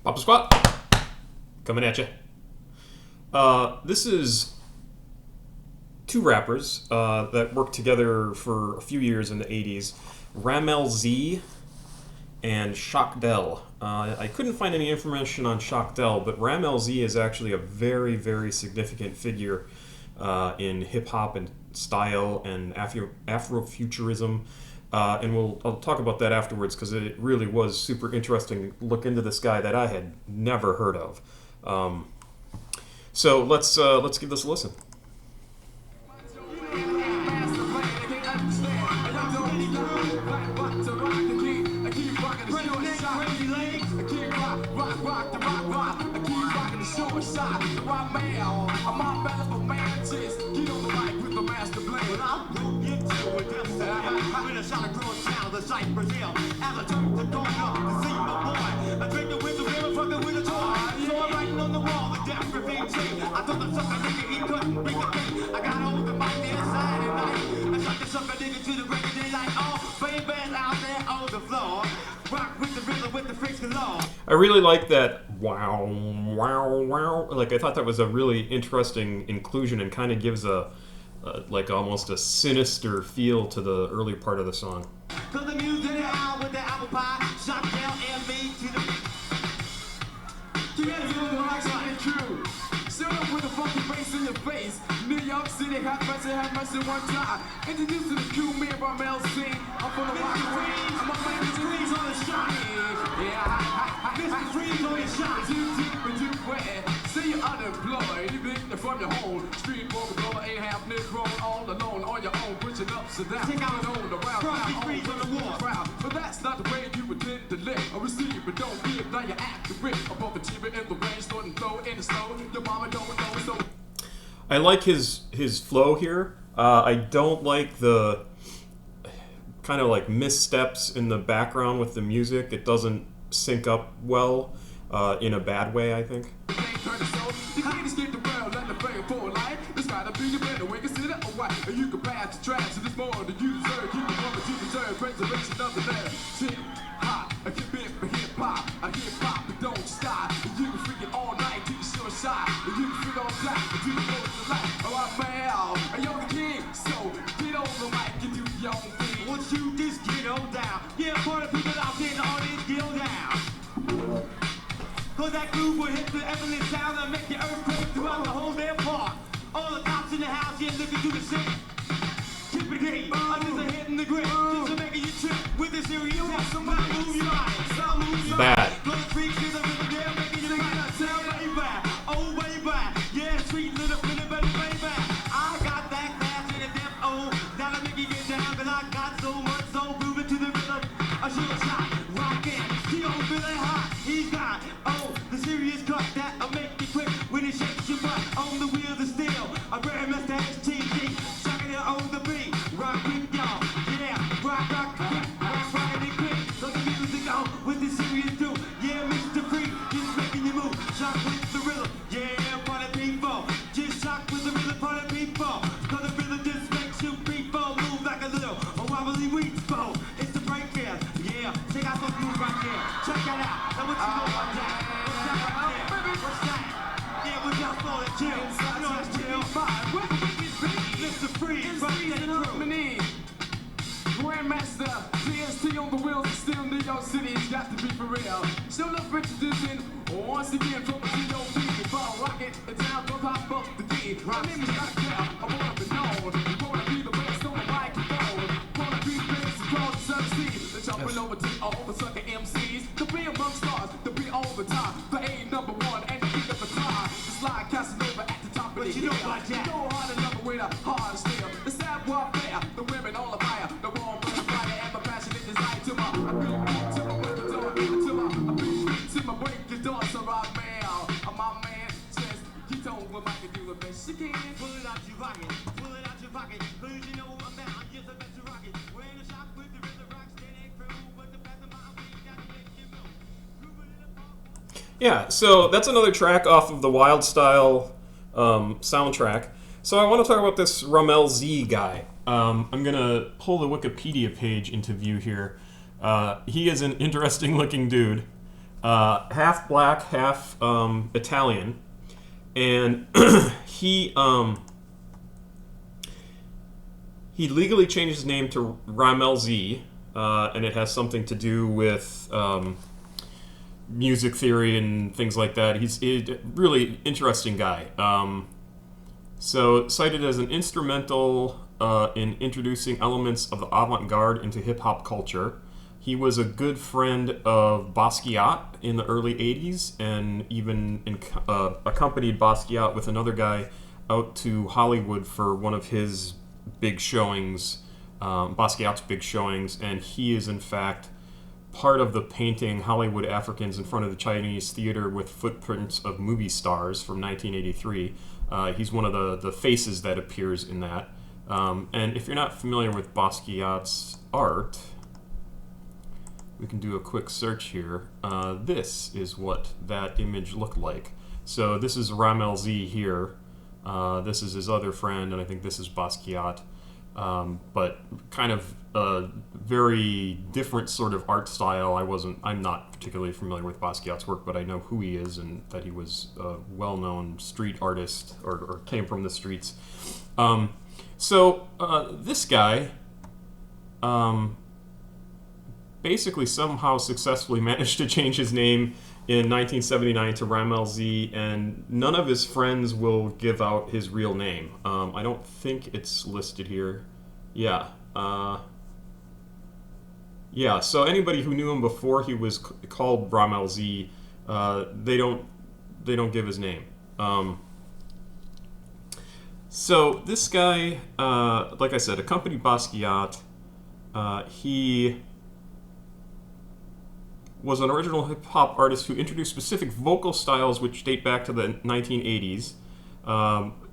Papa Squat, coming at you. This is two rappers that worked together for a few years in the 80s. Rammellzee and Shockdell. I couldn't find any information on Shockdell, but Rammellzee is actually a very, very significant figure in hip-hop and style and Afrofuturism. And I'll talk about that afterwards because it really was super interesting to look into this guy that I had never heard of. So let's give this a listen. I really like that wow, wow, wow. Like, I thought that was a really interesting inclusion and kind of gives like almost a sinister feel to the early part of the song. The music out with the apple pie, Shockdell and me to the together with the rocks and true. Shut up with a funky bass in your face. New York City had mercy one time. Introduced to the crew, me and Rammellzee. I'm from the rock and I'm a man with trees on the shine. Yeah, Mr. Trees on your shine. Too deep and too wet. See you unemployed, even from your home. Street walk blower, ain't half Negro, all alone on your own, pushing ups and downs. Take out on the round, trees on the wall. But that's not the way you intend to live. Or receive, but don't give, now you act the rip. Above the TV in the rain, starting throw in the snow. Your mama don't know, so. I like his flow here. I don't like the kind of like missteps in the background with the music. It doesn't sync up well in a bad way, I think. You can pass the trash, and it's more than you deserve. Keep the woman to deserve preservation of the land. Hip hop, I keep it for hip hop. I hip hop, but don't stop. And you can freak it all night till you show a shot. And you can freak all black until you go to the light. Oh, I'm man, and you're the king. So get on the mic and do your own thing. Once you just get on down. Yeah, for the people out there in the audience, get on down. Cause that groove will hit the effortless sound and make the earthquake throughout the whole damn park. All the cops in the house, yeah, looking through the shit. Keep it gay, others are hitting the grip. Just to make you trip with this serious tip. Somebody move your mind, some move your bad. Go to freak, get up in the air, making you right up, tell way back. Oh, way back. Yeah, sweet little baby, way back. I got that class in the depth, oh. That'll make you get down, cause I got so much soul moving to the rhythm. A short shot, rockin', he don't feel that hot. He's got, oh, the serious cut that'll make you quick when it shakes your butt on the wheels of steel. A very mustache TV, shocking it on the beat. Rock with y'all, yeah, rock, and quick. Let the music go with the serious dude. Yeah, Mr. Free, just making you move. Shock with the rhythm, yeah, for the people. Just shock with the rhythm for the people. Cause the rhythm just makes you people move like a little wobbly wheat bowl. It's the break dance, yeah. Check out those moves right there. Check that out. Now what you know about that? What's that? Yeah, we just saw it, chill. You know it's chill. Mr. Free, harmony. Grandmaster, DST on the wheels, and still New York City has got to be for real. Still up introducing, once again, from the G.O.P. Ball rocket, it's now go pop up the D. My name is Shockdell, I wanna be known. You wanna be the best on the microphone. Wanna be the best across the subsea. They're jumping over to all the sucker MCs. To be among stars, to be all the time. The A number one, and the king of the car. The slide casting over at the top of the hill. You know about that. Go hard another way to hard still. The sad warfare, the women all the fire. The warm blood fire and my passionate desire to my to my break the door, so I'm my man says he told what I can do the best she can. Pull it out your pocket, cause you know I'm down, yes I bet you rock it. We're in a shock with the rhythm rock, steady crew, but the best of my week, gotta make you move. Yeah, so that's another track off of the Wild Style soundtrack. So I want to talk about this Rammellzee guy. I'm going to pull the Wikipedia page into view here. He is an interesting looking dude. half black, half Italian, and he he legally changed his name to Rammellzee, and it has something to do with music theory and things like that. He's a really interesting guy. So cited as an instrumental in introducing elements of the avant-garde into hip-hop culture. He was a good friend of Basquiat in the early 80s, and even accompanied Basquiat with another guy out to Hollywood for one of his big showings, Basquiat's big showings, and he is in fact part of the painting Hollywood Africans in front of the Chinese Theater with Footprints of Movie Stars from 1983. He's one of the faces that appears in that. And if you're not familiar with Basquiat's art, we can do a quick search here. This is what that image looked like. So this is Rammellzee here. This is his other friend, and I think this is Basquiat. But kind of a very different sort of art style. I'm not particularly familiar with Basquiat's work, but I know who he is and that he was a well-known street artist or came from the streets. So this guy basically somehow successfully managed to change his name in 1979 to Rammellzee, and none of his friends will give out his real name. I don't think it's listed here. Yeah. So anybody who knew him before he was called Rammellzee, they don't give his name. So this guy, like I said, accompanied Basquiat. He was an original hip-hop artist who introduced specific vocal styles which date back to the 1980s.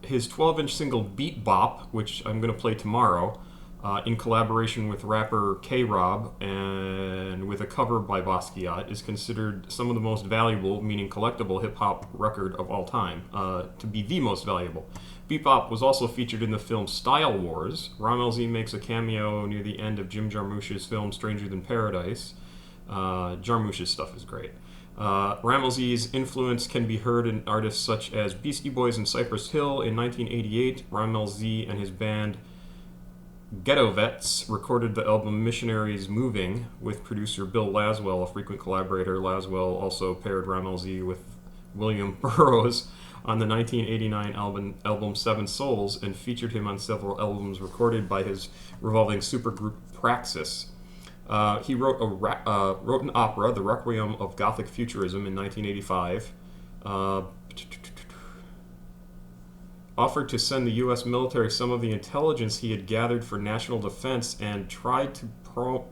His 12-inch single Beat Bop, which I'm going to play tomorrow, in collaboration with rapper K-Rob and with a cover by Basquiat, is considered some of the most valuable, meaning collectible, hip-hop record of all time, to be the most valuable. Beat Bop was also featured in the film Style Wars. Rammellzee makes a cameo near the end of Jim Jarmusch's film Stranger Than Paradise. Jarmusch's stuff is great. Rammellzee's influence can be heard in artists such as Beastie Boys and Cypress Hill. In 1988, Rammellzee and his band Ghetto Vets recorded the album Missionaries Moving with producer Bill Laswell, a frequent collaborator. Laswell also paired Rammellzee with William Burroughs on the 1989 album Seven Souls and featured him on several albums recorded by his revolving supergroup Praxis. He wrote an opera, The Requiem of Gothic Futurism, in 1985. Offered to send the U.S. military some of the intelligence he had gathered for national defense, and tried to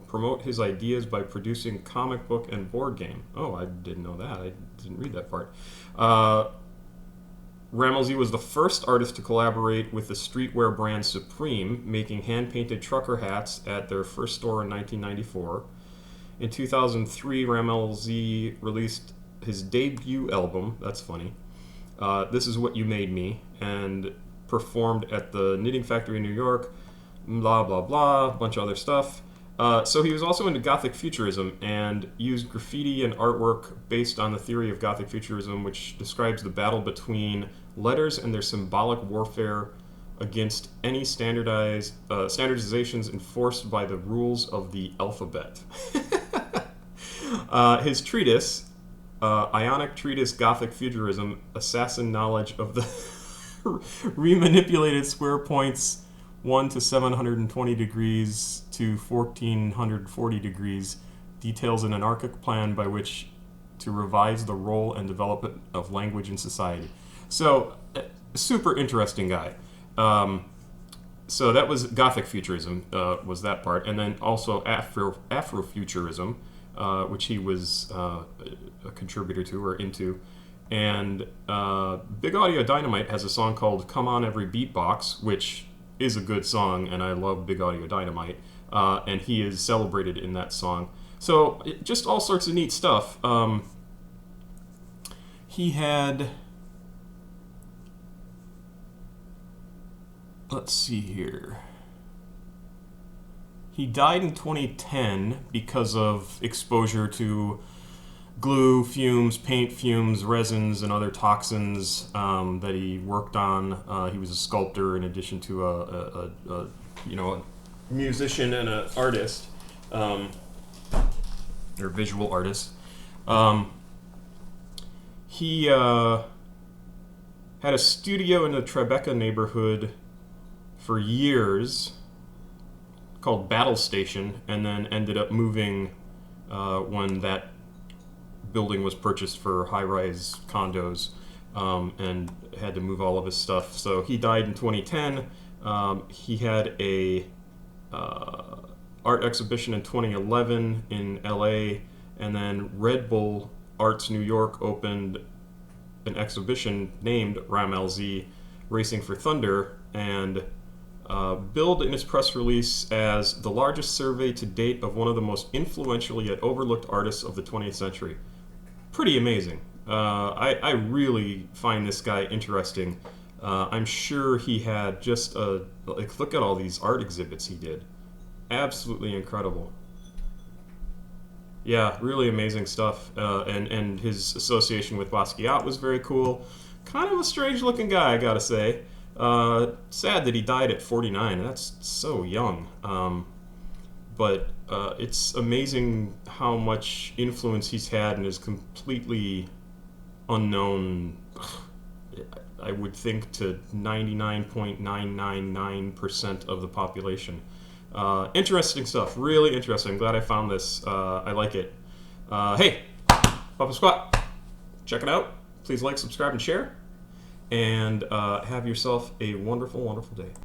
promote his ideas by producing comic book and board game. Oh, I didn't know that. I didn't read that part. Rammellzee was the first artist to collaborate with the streetwear brand Supreme, making hand-painted trucker hats at their first store in 1994. In 2003, Rammellzee released his debut album, that's funny, This Is What You Made Me, and performed at the Knitting Factory in New York, blah, blah, blah, a bunch of other stuff. So he was also into Gothic Futurism and used graffiti and artwork based on the theory of Gothic Futurism, which describes the battle between letters and their symbolic warfare against any standardizations enforced by the rules of the alphabet. His treatise, Ionic Treatise Gothic Futurism, Assassin Knowledge of the Remanipulated Square Points 1 to 720 degrees to 1440 degrees, details an anarchic plan by which to revise the role and development of language in society. So, super interesting guy. So that was Gothic Futurism, was that part. And then also Afrofuturism, which he was a contributor to or into. And Big Audio Dynamite has a song called Come On Every Beatbox, which is a good song, and I love Big Audio Dynamite. And he is celebrated in that song. So just all sorts of neat stuff. He had... Let's see here. He died in 2010 because of exposure to glue fumes, paint fumes, resins, and other toxins that he worked on. He was a sculptor in addition to a musician and an artist, or visual artist. He had a studio in the Tribeca neighborhood for years called Battle Station, and then ended up moving when that building was purchased for high-rise condos, and had to move all of his stuff. So he died in 2010. He had a art exhibition in 2011 in LA, and then Red Bull Arts New York opened an exhibition named Rammellzee Racing for Thunder, and billed in its press release as the largest survey to date of one of the most influential yet overlooked artists of the 20th century. Pretty amazing. I really find this guy interesting. I'm sure he had just look at all these art exhibits he did. Absolutely incredible. Yeah, really amazing stuff. And his association with Basquiat was very cool. Kind of a strange looking guy, I gotta say. Sad that he died at 49. That's so young. But it's amazing how much influence he's had and is completely unknown, I would think, to 99.999% of the population. Interesting stuff. Really interesting. I'm glad I found this. I like it. Hey, Papa Squat, check it out. Please like, subscribe, and share. And have yourself a wonderful, wonderful day.